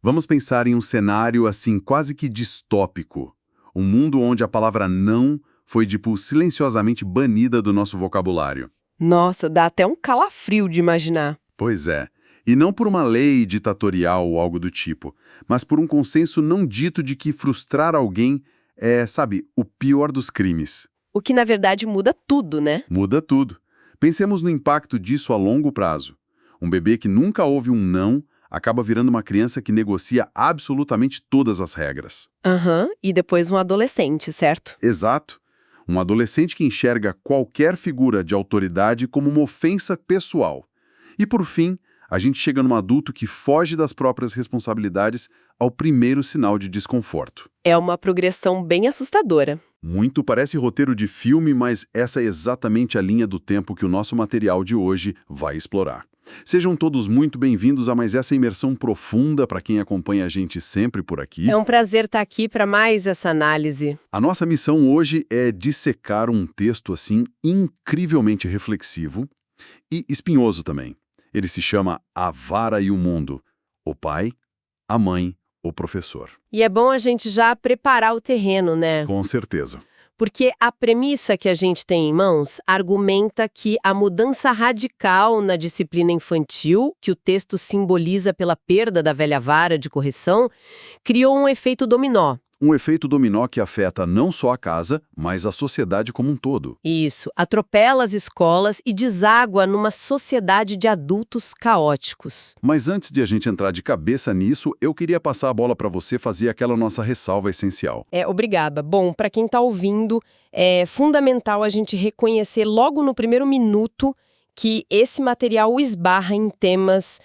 Vamos pensar em um cenário assim quase que distópico. Um mundo onde a palavra não foi, silenciosamente banida do nosso vocabulário. Nossa, dá até um calafrio de imaginar. Pois é. E não por uma lei ditatorial ou algo do tipo, mas por um consenso não dito de que frustrar alguém é, o pior dos crimes. O que, na verdade, muda tudo, né? Muda tudo. Pensemos no impacto disso a longo prazo. Um bebê que nunca ouve um não acaba virando uma criança que negocia absolutamente todas as regras. Aham, e depois um adolescente, certo? Exato. Um adolescente que enxerga qualquer figura de autoridade como uma ofensa pessoal. E, por fim, a gente chega num adulto que foge das próprias responsabilidades ao primeiro sinal de desconforto. É uma progressão bem assustadora. Muito parece roteiro de filme, mas essa é exatamente a linha do tempo que o nosso material de hoje vai explorar. Sejam todos muito bem-vindos a mais essa imersão profunda para quem acompanha a gente sempre por aqui. É um prazer estar aqui para mais essa análise. A nossa missão hoje é dissecar um texto assim incrivelmente reflexivo e espinhoso também. Ele se chama A Vara e o Mundo, o pai, a mãe, o professor. E é bom a gente já preparar o terreno, né? Com certeza. Porque a premissa que a gente tem em mãos argumenta que a mudança radical na disciplina infantil, que o texto simboliza pela perda da velha vara de correção, criou um efeito dominó. Um efeito dominó que afeta não só a casa, mas a sociedade como um todo. Isso, atropela as escolas e deságua numa sociedade de adultos caóticos. Mas antes de a gente entrar de cabeça nisso, eu queria passar a bola para você fazer aquela nossa ressalva essencial. Obrigada. Bom, para quem está ouvindo, é fundamental a gente reconhecer logo no primeiro minuto que esse material esbarra em temas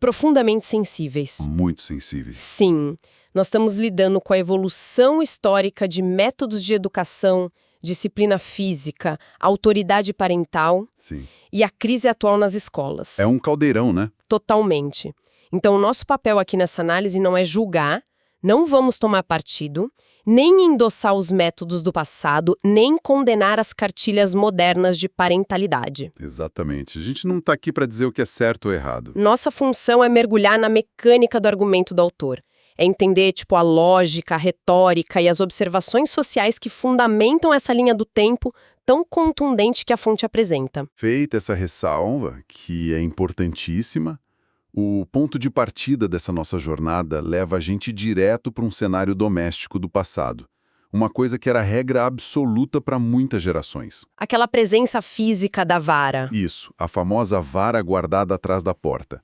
profundamente sensíveis. Muito sensíveis. Sim. Nós estamos lidando com a evolução histórica de métodos de educação, disciplina física, autoridade parental. Sim. E a crise atual nas escolas. É um caldeirão, né? Totalmente. Então, o nosso papel aqui nessa análise não é julgar, não vamos tomar partido, nem endossar os métodos do passado, nem condenar as cartilhas modernas de parentalidade. Exatamente. A gente não está aqui para dizer o que é certo ou errado. Nossa função é mergulhar na mecânica do argumento do autor. É entender, a lógica, a retórica e as observações sociais que fundamentam essa linha do tempo tão contundente que a fonte apresenta. Feita essa ressalva, que é importantíssima, o ponto de partida dessa nossa jornada leva a gente direto para um cenário doméstico do passado. Uma coisa que era regra absoluta para muitas gerações. Aquela presença física da vara. Isso, a famosa vara guardada atrás da porta.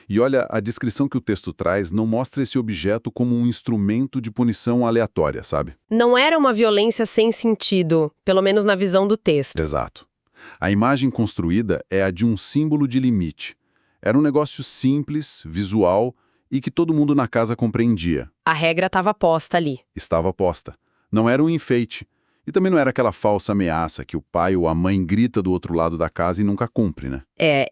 E olha, a descrição que o texto traz não mostra esse objeto como um instrumento de punição aleatória, sabe? Não era uma violência sem sentido, pelo menos na visão do texto. Exato. A imagem construída é a de um símbolo de limite. Era um negócio simples, visual e que todo mundo na casa compreendia. A regra estava posta ali. Estava posta. Não era um enfeite. E também não era aquela falsa ameaça que o pai ou a mãe grita do outro lado da casa e nunca cumpre, né?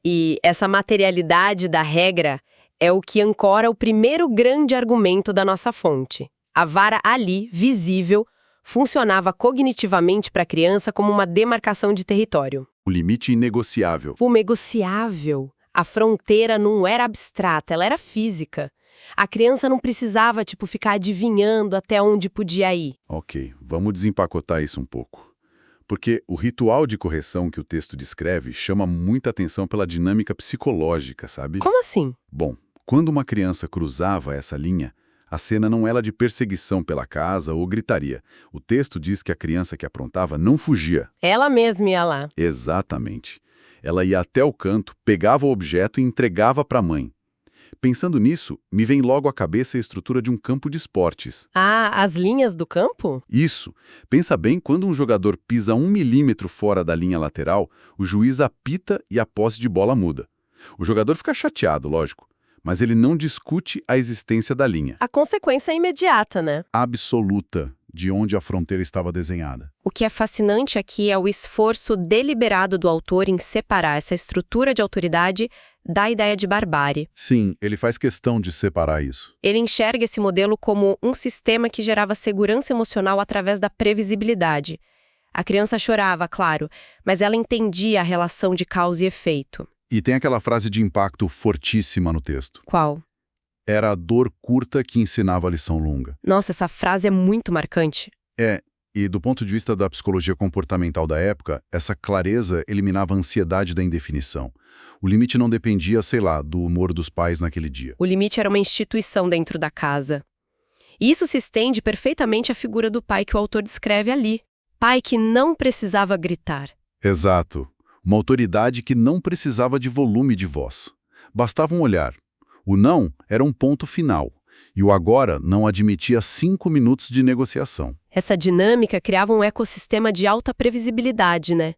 E essa materialidade da regra é o que ancora o primeiro grande argumento da nossa fonte. A vara ali, visível, funcionava cognitivamente para a criança como uma demarcação de território. O limite inegociável. O negociável. A fronteira não era abstrata, ela era física. A criança não precisava, ficar adivinhando até onde podia ir. Ok, vamos desempacotar isso um pouco. Porque o ritual de correção que o texto descreve chama muita atenção pela dinâmica psicológica, sabe? Como assim? Bom, quando uma criança cruzava essa linha, a cena não era de perseguição pela casa ou gritaria. O texto diz que a criança que aprontava não fugia. Ela mesma ia lá. Exatamente. Ela ia até o canto, pegava o objeto e entregava para a mãe. Pensando nisso, me vem logo à cabeça a estrutura de um campo de esportes. Ah, as linhas do campo? Isso. Pensa bem, quando um jogador pisa 1 milímetro fora da linha lateral, o juiz apita e a posse de bola muda. O jogador fica chateado, lógico, mas ele não discute a existência da linha. A consequência é imediata, né? Absoluta de onde a fronteira estava desenhada. O que é fascinante aqui é o esforço deliberado do autor em separar essa estrutura de autoridade da ideia de barbárie. Sim, ele faz questão de separar isso. Ele enxerga esse modelo como um sistema que gerava segurança emocional através da previsibilidade. A criança chorava, claro, mas ela entendia a relação de causa e efeito. E tem aquela frase de impacto fortíssima no texto. Qual? Era a dor curta que ensinava a lição longa. Nossa, essa frase é muito marcante. E do ponto de vista da psicologia comportamental da época, essa clareza eliminava a ansiedade da indefinição. O limite não dependia, sei lá, do humor dos pais naquele dia. O limite era uma instituição dentro da casa. E isso se estende perfeitamente à figura do pai que o autor descreve ali. Pai que não precisava gritar. Exato. Uma autoridade que não precisava de volume de voz. Bastava um olhar. O não era um ponto final. E o agora não admitia 5 minutos de negociação. Essa dinâmica criava um ecossistema de alta previsibilidade, né?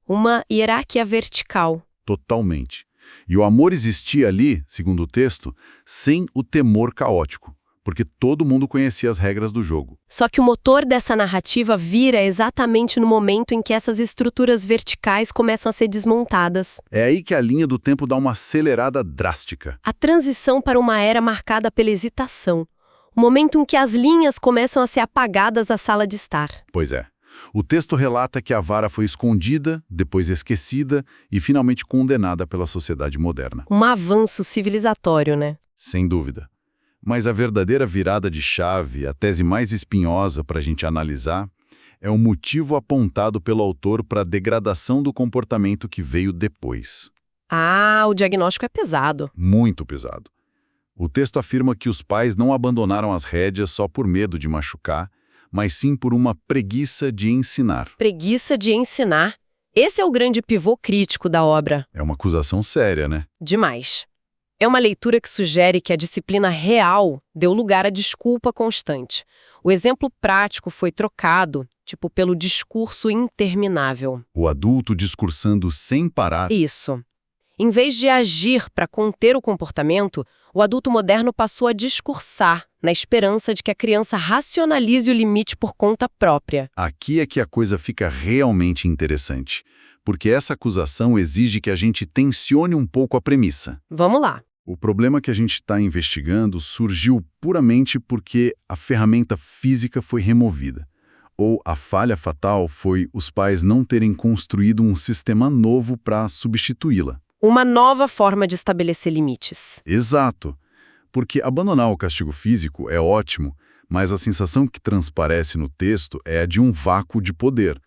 Uma hierarquia vertical. Totalmente. E o amor existia ali, segundo o texto, sem o temor caótico, porque todo mundo conhecia as regras do jogo. Só que o motor dessa narrativa vira exatamente no momento em que essas estruturas verticais começam a ser desmontadas. É aí que a linha do tempo dá uma acelerada drástica. A transição para uma era marcada pela hesitação. O momento em que as linhas começam a ser apagadas da sala de estar. Pois é. O texto relata que a vara foi escondida, depois esquecida e finalmente condenada pela sociedade moderna. Um avanço civilizatório, né? Sem dúvida. Mas a verdadeira virada de chave, a tese mais espinhosa para a gente analisar, é o motivo apontado pelo autor para a degradação do comportamento que veio depois. Ah, o diagnóstico é pesado. Muito pesado. O texto afirma que os pais não abandonaram as rédeas só por medo de machucar, mas sim por uma preguiça de ensinar. Preguiça de ensinar. Esse é o grande pivô crítico da obra. É uma acusação séria, né? Demais. É uma leitura que sugere que a disciplina real deu lugar à desculpa constante. O exemplo prático foi trocado, pelo discurso interminável. O adulto discursando sem parar. Isso. Em vez de agir para conter o comportamento, o adulto moderno passou a discursar, na esperança de que a criança racionalize o limite por conta própria. Aqui é que a coisa fica realmente interessante, porque essa acusação exige que a gente tensione um pouco a premissa. Vamos lá. O problema que a gente está investigando surgiu puramente porque a ferramenta física foi removida. Ou a falha fatal foi os pais não terem construído um sistema novo para substituí-la. Uma nova forma de estabelecer limites. Exato. Porque abandonar o castigo físico é ótimo, mas a sensação que transparece no texto é a de um vácuo de poder.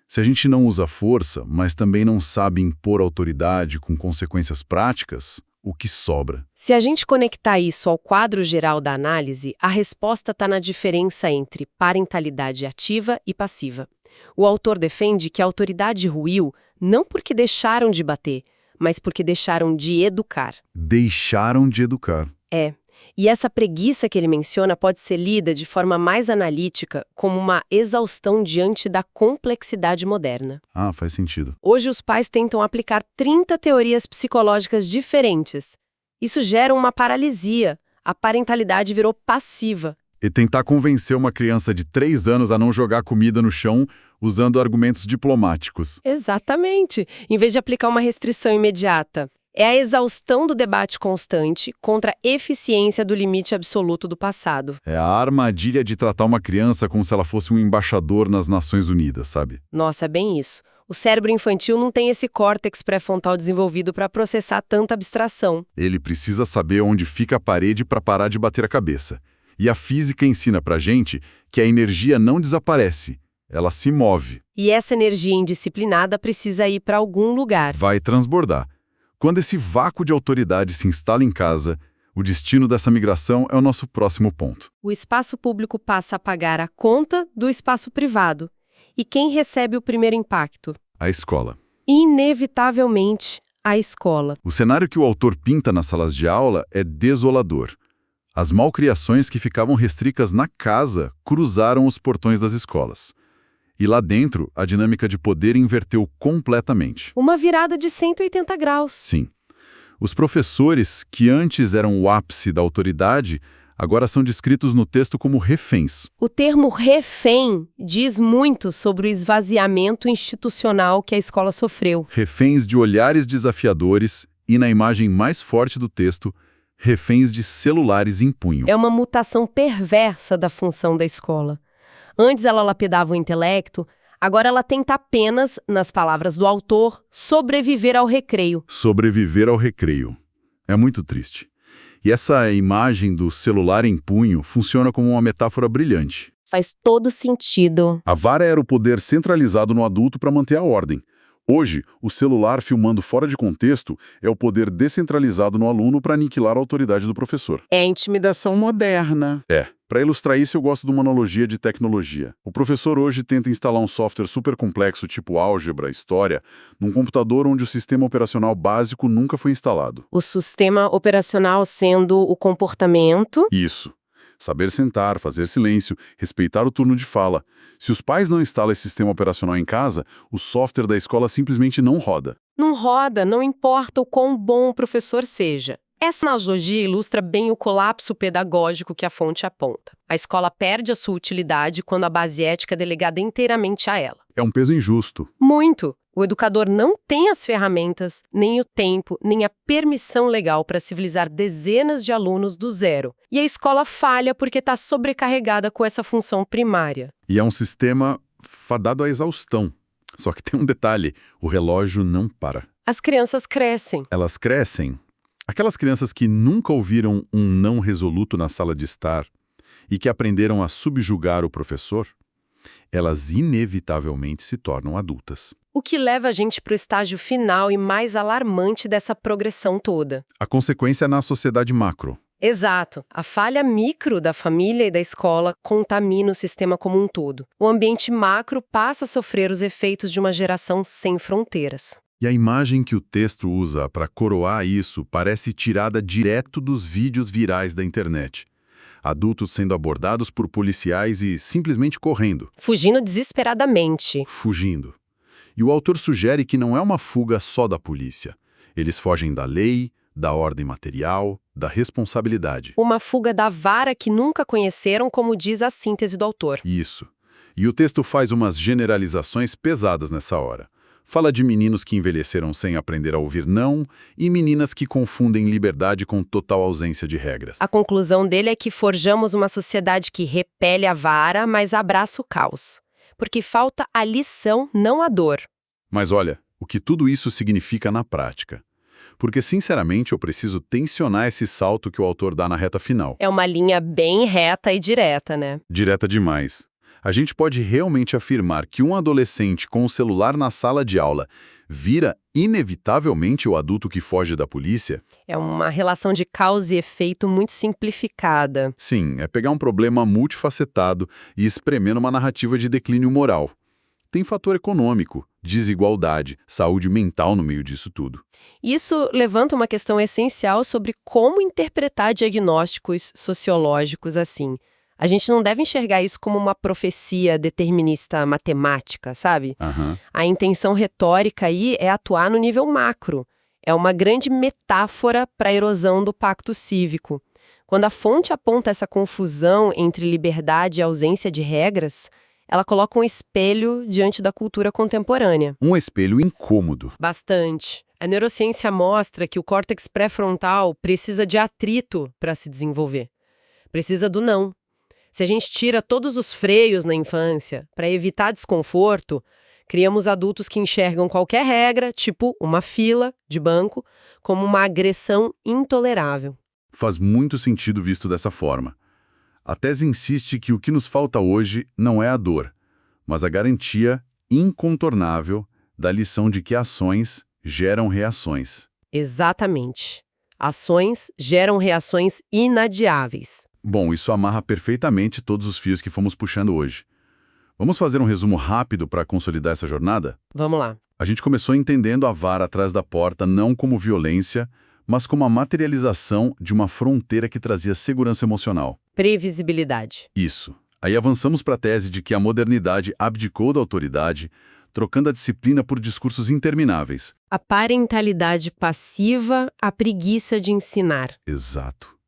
Se a gente não usa força, mas também não sabe impor autoridade com consequências práticas, o que sobra? Se a gente conectar isso ao quadro geral da análise, a resposta está na diferença entre parentalidade ativa e passiva. O autor defende que a autoridade ruiu não porque deixaram de bater, mas porque deixaram de educar. Deixaram de educar. É. E essa preguiça que ele menciona pode ser lida de forma mais analítica como uma exaustão diante da complexidade moderna. Ah, faz sentido. Hoje os pais tentam aplicar 30 teorias psicológicas diferentes. Isso gera uma paralisia. A parentalidade virou passiva. E tentar convencer uma criança de 3 anos a não jogar comida no chão usando argumentos diplomáticos. Exatamente. Em vez de aplicar uma restrição imediata. É a exaustão do debate constante contra a eficiência do limite absoluto do passado. É a armadilha de tratar uma criança como se ela fosse um embaixador nas Nações Unidas, sabe? Nossa, é bem isso. O cérebro infantil não tem esse córtex pré-frontal desenvolvido para processar tanta abstração. Ele precisa saber onde fica a parede para parar de bater a cabeça. E a física ensina pra gente que a energia não desaparece, ela se move. E essa energia indisciplinada precisa ir para algum lugar. Vai transbordar. Quando esse vácuo de autoridade se instala em casa, o destino dessa migração é o nosso próximo ponto. O espaço público passa a pagar a conta do espaço privado. E quem recebe o primeiro impacto? A escola. Inevitavelmente, a escola. O cenário que o autor pinta nas salas de aula é desolador. As malcriações que ficavam restritas na casa cruzaram os portões das escolas. E lá dentro, a dinâmica de poder inverteu completamente. Uma virada de 180 graus. Sim. Os professores, que antes eram o ápice da autoridade, agora são descritos no texto como reféns. O termo refém diz muito sobre o esvaziamento institucional que a escola sofreu. Reféns de olhares desafiadores e, na imagem mais forte do texto, reféns de celulares em punho. É uma mutação perversa da função da escola. Antes ela lapidava o intelecto, agora ela tenta apenas, nas palavras do autor, sobreviver ao recreio. Sobreviver ao recreio. É muito triste. E essa imagem do celular em punho funciona como uma metáfora brilhante. Faz todo sentido. A vara era o poder centralizado no adulto para manter a ordem. Hoje, o celular filmando fora de contexto é o poder descentralizado no aluno para aniquilar a autoridade do professor. É intimidação moderna. Para ilustrar isso, eu gosto de uma analogia de tecnologia. O professor hoje tenta instalar um software super complexo tipo álgebra, história, num computador onde o sistema operacional básico nunca foi instalado. O sistema operacional sendo o comportamento. Isso. Saber sentar, fazer silêncio, respeitar o turno de fala. Se os pais não instalam esse sistema operacional em casa, o software da escola simplesmente não roda. Não roda, não importa o quão bom o professor seja. Essa analogia ilustra bem o colapso pedagógico que a fonte aponta. A escola perde a sua utilidade quando a base ética é delegada inteiramente a ela. É um peso injusto. Muito! O educador não tem as ferramentas, nem o tempo, nem a permissão legal para civilizar dezenas de alunos do zero. E a escola falha porque está sobrecarregada com essa função primária. E é um sistema fadado à exaustão. Só que tem um detalhe, o relógio não para. As crianças crescem. Elas crescem. Aquelas crianças que nunca ouviram um não resoluto na sala de estar e que aprenderam a subjugar o professor, elas inevitavelmente se tornam adultas. O que leva a gente para o estágio final e mais alarmante dessa progressão toda. A consequência é na sociedade macro. Exato. A falha micro da família e da escola contamina o sistema como um todo. O ambiente macro passa a sofrer os efeitos de uma geração sem fronteiras. E a imagem que o texto usa para coroar isso parece tirada direto dos vídeos virais da internet. Adultos sendo abordados por policiais e simplesmente correndo. Fugindo desesperadamente. Fugindo. E o autor sugere que não é uma fuga só da polícia. Eles fogem da lei, da ordem material, da responsabilidade. Uma fuga da vara que nunca conheceram, como diz a síntese do autor. Isso. E o texto faz umas generalizações pesadas nessa hora. Fala de meninos que envelheceram sem aprender a ouvir não e meninas que confundem liberdade com total ausência de regras. A conclusão dele é que forjamos uma sociedade que repele a vara, mas abraça o caos. Porque falta a lição, não a dor. Mas olha, o que tudo isso significa na prática. Porque, sinceramente, eu preciso tensionar esse salto que o autor dá na reta final. É uma linha bem reta e direta, né? Direta demais. A gente pode realmente afirmar que um adolescente com o celular na sala de aula vira inevitavelmente o adulto que foge da polícia? É uma relação de causa e efeito muito simplificada. Sim, é pegar um problema multifacetado e espremer numa narrativa de declínio moral. Tem fator econômico, desigualdade, saúde mental no meio disso tudo. Isso levanta uma questão essencial sobre como interpretar diagnósticos sociológicos assim. A gente não deve enxergar isso como uma profecia determinista matemática, sabe? A intenção retórica aí é atuar no nível macro. É uma grande metáfora para a erosão do pacto cívico. Quando a fonte aponta essa confusão entre liberdade e ausência de regras, ela coloca um espelho diante da cultura contemporânea. Um espelho incômodo. Bastante. A neurociência mostra que o córtex pré-frontal precisa de atrito para se desenvolver. Precisa do não. Se a gente tira todos os freios na infância para evitar desconforto, criamos adultos que enxergam qualquer regra, tipo uma fila de banco, como uma agressão intolerável. Faz muito sentido visto dessa forma. A tese insiste que o que nos falta hoje não é a dor, mas a garantia incontornável da lição de que ações geram reações. Exatamente. Ações geram reações inadiáveis. Bom, isso amarra perfeitamente todos os fios que fomos puxando hoje. Vamos fazer um resumo rápido para consolidar essa jornada? Vamos lá. A gente começou entendendo a vara atrás da porta não como violência, mas como a materialização de uma fronteira que trazia segurança emocional. Previsibilidade. Isso. Aí avançamos para a tese de que a modernidade abdicou da autoridade, trocando a disciplina por discursos intermináveis. A parentalidade passiva, a preguiça de ensinar. Exato.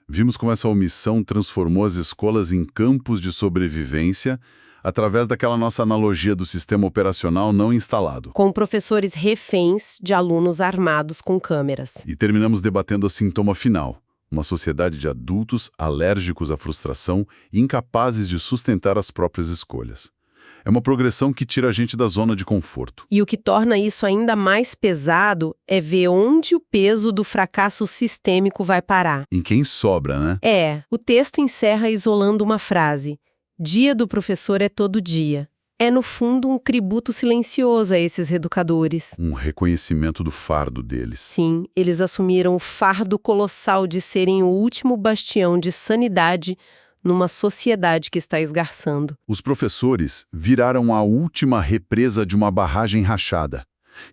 Vimos como essa omissão transformou as escolas em campos de sobrevivência através daquela nossa analogia do sistema operacional não instalado. Com professores reféns de alunos armados com câmeras. E terminamos debatendo o sintoma final. Uma sociedade de adultos alérgicos à frustração e incapazes de sustentar as próprias escolhas. É uma progressão que tira a gente da zona de conforto. E o que torna isso ainda mais pesado é ver onde o peso do fracasso sistêmico vai parar. Em quem sobra, né? O texto encerra isolando uma frase: dia do professor é todo dia. É, no fundo, um tributo silencioso a esses reeducadores. Um reconhecimento do fardo deles. Sim, eles assumiram o fardo colossal de serem o último bastião de sanidade numa sociedade que está esgarçando. Os professores viraram a última represa de uma barragem rachada.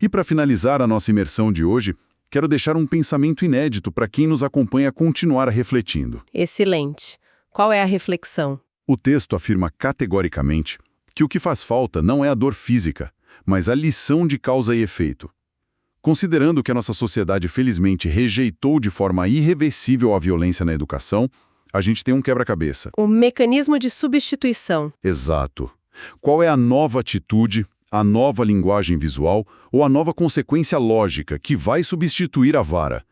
E para finalizar a nossa imersão de hoje, quero deixar um pensamento inédito para quem nos acompanha continuar refletindo. Excelente. Qual é a reflexão? O texto afirma categoricamente que o que faz falta não é a dor física, mas a lição de causa e efeito. Considerando que a nossa sociedade felizmente rejeitou de forma irreversível a violência na educação, a gente tem um quebra-cabeça. O mecanismo de substituição. Exato. Qual é a nova atitude, a nova linguagem visual ou a nova consequência lógica que vai substituir a vara?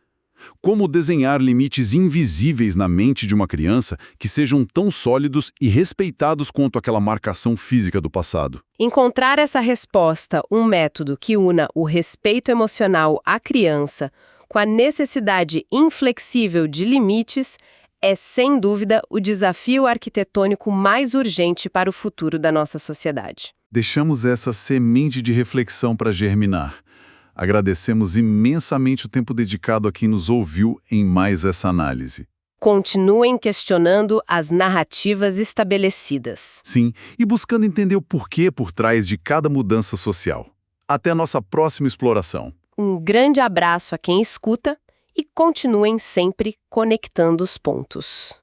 Como desenhar limites invisíveis na mente de uma criança que sejam tão sólidos e respeitados quanto aquela marcação física do passado? Encontrar essa resposta, um método que una o respeito emocional à criança com a necessidade inflexível de limites, é, sem dúvida, o desafio arquitetônico mais urgente para o futuro da nossa sociedade. Deixamos essa semente de reflexão para germinar. Agradecemos imensamente o tempo dedicado a quem nos ouviu em mais essa análise. Continuem questionando as narrativas estabelecidas. Sim, e buscando entender o porquê por trás de cada mudança social. Até a nossa próxima exploração. Um grande abraço a quem escuta e continuem sempre conectando os pontos.